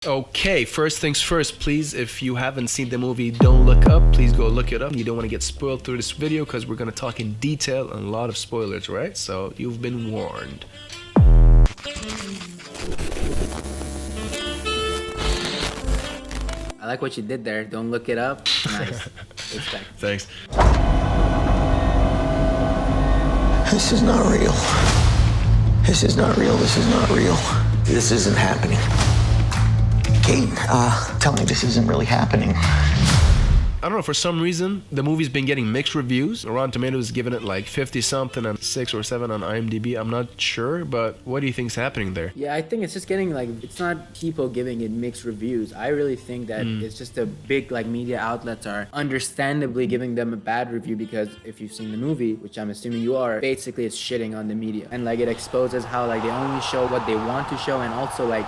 Okay, first things first, please, if you haven't seen the movie Don't Look Up, please go look it up. You don't want to get spoiled through this video because we're going to talk in detail and a lot of spoilers, right? So you've been warned. I like what you did there. Don't look it up. Nice. Respect. Thanks. This is not real. This is not real. This is not real. This isn't happening. Kate, tell me this isn't really happening. I don't know, for some reason, the movie's been getting mixed reviews. Rotten Tomatoes is giving it like 50-something and 6 or 7 on IMDb. I'm not sure, but what do you think's happening there? Yeah, I think it's just getting like, it's not people giving it mixed reviews. I really think that it's just the big like media outlets are understandably giving them a bad review because if you've seen the movie, which I'm assuming you are, basically it's shitting on the media. And like it exposes how like they only show what they want to show and also like...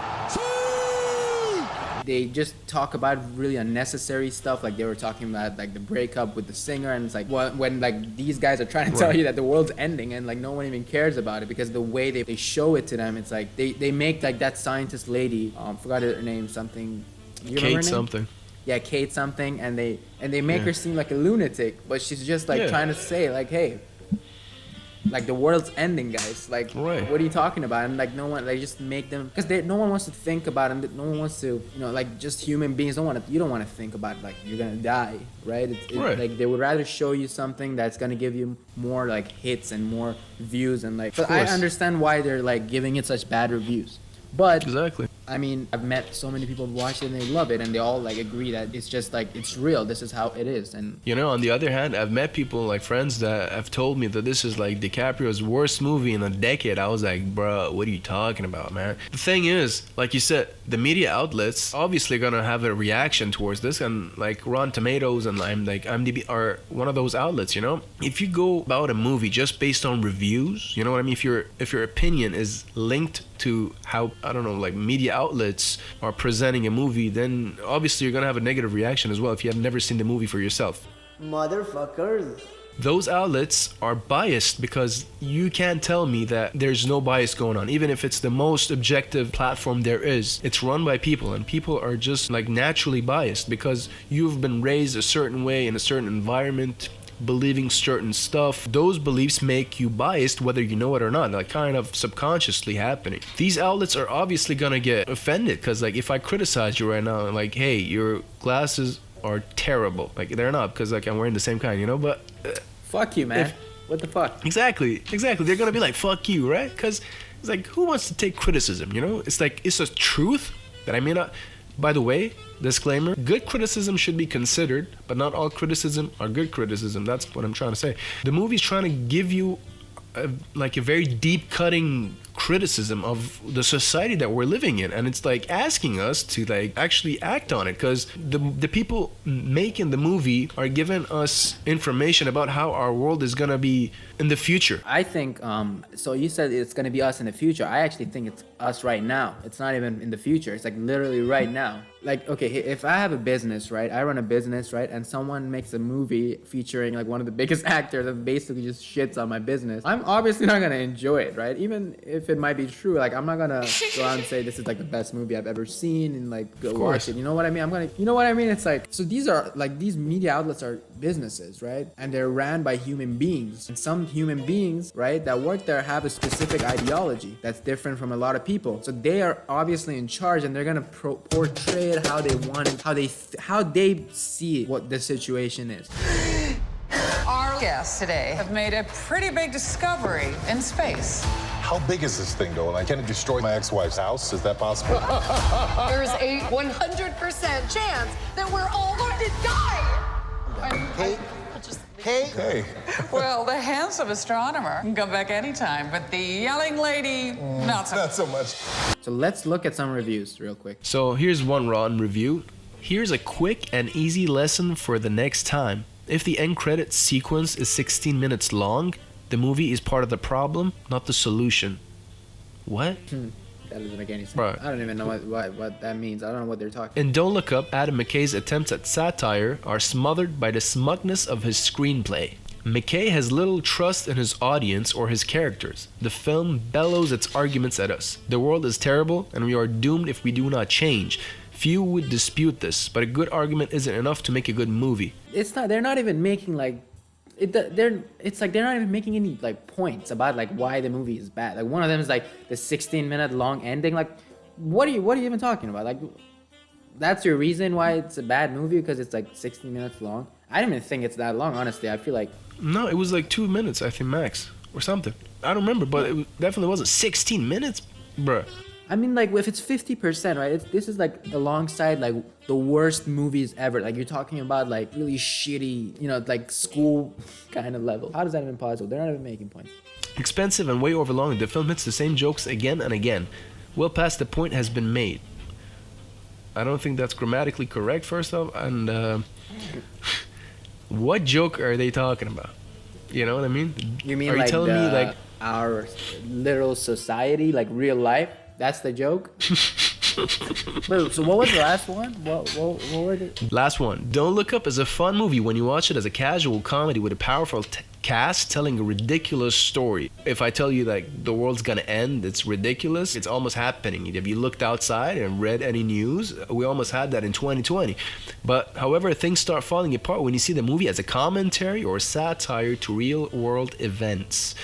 They just talk about really unnecessary stuff, like they were talking about like the breakup with the singer, and it's like when like these guys are trying to tell you that the world's ending and like no one even cares about it because the way they show it to them, it's like they make like that scientist lady, forgot her name, something. You remember her name? Something. Yeah, Kate something, and they make her seem like a lunatic, but she's just like trying to say like, hey, like the world's ending, guys. Like, what are you talking about? And like no one, they just make them because no one wants to think about it. And no one wants to, you know, like just human beings don't want to. You don't want to think about like you're gonna die, right? Like they would rather show you something that's gonna give you more like hits and more views and like. So I understand why they're like giving it such bad reviews. But exactly. I mean, I've met so many people who watch it and they love it and they all like agree that it's just like it's real. This is how it is. And you know, on the other hand, I've met people like friends that have told me that this is like DiCaprio's worst movie in a decade. I was like, bro, what are you talking about, man? The thing is, like you said, the media outlets obviously gonna have a reaction towards this, and like Rotten Tomatoes and like IMDb are one of those outlets. You know, if you go about a movie just based on reviews, you know what I mean? If your opinion is linked to how, I don't know, like media outlets are presenting a movie, then obviously you're gonna have a negative reaction as well if you have never seen the movie for yourself. Motherfuckers. Those outlets are biased because you can't tell me that there's no bias going on. Even if it's the most objective platform there is, it's run by people, and people are just like naturally biased because you've been raised a certain way in a certain environment, believing certain stuff. Those beliefs make you biased whether you know it or not, like kind of subconsciously happening. These outlets are obviously gonna get offended because like if I criticize you right now, like, hey, your glasses are terrible, like they're not because like I'm wearing the same kind, you know, but fuck you, man. What the fuck? Exactly, they're gonna be like, fuck you, right? Because it's like, who wants to take criticism, you know? It's like, it's a truth that I may not. By the way, disclaimer, good criticism should be considered, but not all criticism are good criticism. That's what I'm trying to say. The movie's trying to give you a very deep cutting criticism of the society that we're living in, and it's like asking us to like actually act on it because the people making the movie are giving us information about how our world is gonna be in the future. I think so you said it's gonna be us in the future. I actually think it's us right now. It's not even in the future. It's like literally right now. Like, okay, if I have a business, right? I run a business, right? And someone makes a movie featuring like one of the biggest actors and basically just shits on my business, I'm obviously not gonna enjoy it, right? Even if it might be true, like I'm not gonna go out and say this is like the best movie I've ever seen and like go watch it. You know what I mean? You know what I mean? It's like, so these are like, these media outlets are businesses, right? And they're ran by human beings. And some human beings, right, that work there have a specific ideology that's different from a lot of people. So they are obviously in charge and they're gonna portray it how they want it, how they see what the situation is. Our guests today have made a pretty big discovery in space. How big is this thing, though? Like, can it destroy my ex-wife's house? Is that possible? There's a 100% chance that we're all going to die. Kate? Kate? Hey. Well, the handsome astronomer can come back anytime, but the yelling lady, not so. Not so much. So let's look at some reviews real quick. So here's one rotten review. Here's a quick and easy lesson for the next time. If the end credits sequence is 16 minutes long, the movie is part of the problem, not the solution. What? That doesn't make any sense. Right. I don't even know what that means. I don't know what they're talking. In Don't Look Up, Adam McKay's attempts at satire are smothered by the smugness of his screenplay. McKay has little trust in his audience or his characters. The film bellows its arguments at us. The world is terrible and we are doomed if we do not change. Few would dispute this, but a good argument isn't enough to make a good movie. It's not. They're not even making like. It's like they're not even making any like points about like why the movie is bad. Like one of them is like the 16-minute long ending. Like, what are you even talking about? Like, that's your reason why it's a bad movie because it's like 16 minutes long. I don't even think it's that long, honestly. I feel like No, it was like 2 minutes, I think, max, or something. I don't remember, but it definitely wasn't 16 minutes, bruh. I mean, like, if it's 50%, right? This is like alongside like the worst movies ever. Like, you're talking about like really shitty, you know, like school kind of level. How does that even possible? They're not even making points. Expensive and way overlong, the film hits the same jokes again and again. Well past the point has been made. I don't think that's grammatically correct, first off, and what joke are they talking about? You know what I mean? You mean are like you telling me like our literal society, like real life? That's the joke? Wait, so what was the last one? What were it? Last one. Don't Look Up is a fun movie when you watch it as a casual comedy with a powerful cast telling a ridiculous story. If I tell you like the world's gonna end, it's ridiculous. It's almost happening. If you looked outside and read any news, we almost had that in 2020. But however, things start falling apart when you see the movie as a commentary or satire to real world events.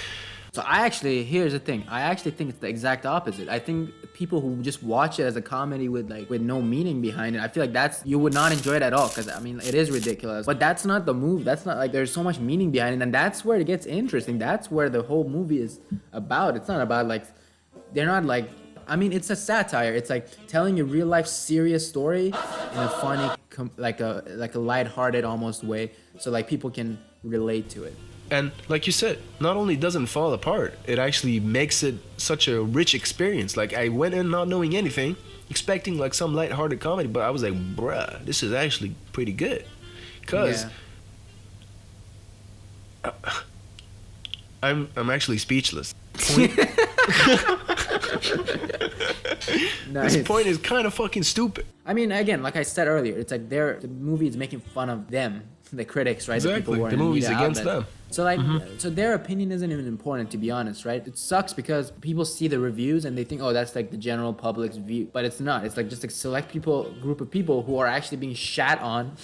So here's the thing. I actually think it's the exact opposite. I think people who just watch it as a comedy with no meaning behind it, I feel like you would not enjoy it at all because I mean it is ridiculous. But that's not the move. That's not like there's so much meaning behind it, and that's where it gets interesting. That's where the whole movie is about. It's not about like they're not like. I mean, it's a satire. It's like telling a real life serious story in a funny, like a lighthearted almost way, so like people can relate to it. And like you said, not only doesn't fall apart, it actually makes it such a rich experience. Like I went in not knowing anything, expecting like some lighthearted comedy, but I was like, bruh, this is actually pretty good. Cause I'm actually speechless. Nice. This point is kind of fucking stupid. I mean, again, like I said earlier, it's like the movie is making fun of them, the critics, right? Exactly. The people who are The in movie's media against outlets. them. So like, so their opinion isn't even important, to be honest, right? It sucks because people see the reviews and they think, oh, that's like the general public's view, but it's not. It's like just a select group of people who are actually being shat on,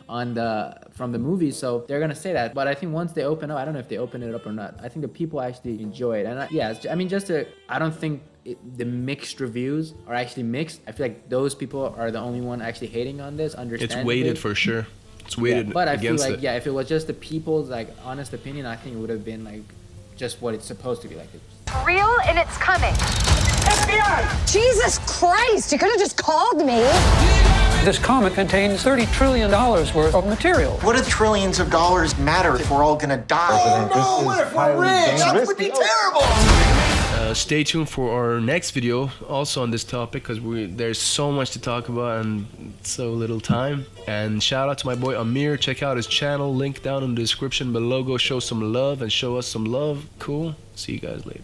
from the movie. So they're gonna say that. But I think once they open up, I don't know if they open it up or not. I think the people actually enjoy it, and I don't think the mixed reviews are actually mixed. I feel like those people are the only one actually hating on this. Understandably. It's weighted for sure. It's weighted but I feel against like it. if it was just the people's like honest opinion, I think it would have been like just what it's supposed to be like. Real and it's coming. FBI! Jesus Christ, you could have just called me. This comet contains $30 trillion worth of material. What do trillions of dollars matter if we're all gonna die? Oh no, what if we're rich? That would be terrible. Stay tuned for our next video also on this topic because there's so much to talk about and so little time. And shout out to my boy AMIIR. Check out his channel, link down in the description below. Go show some love and show us some love. Cool. See you guys later.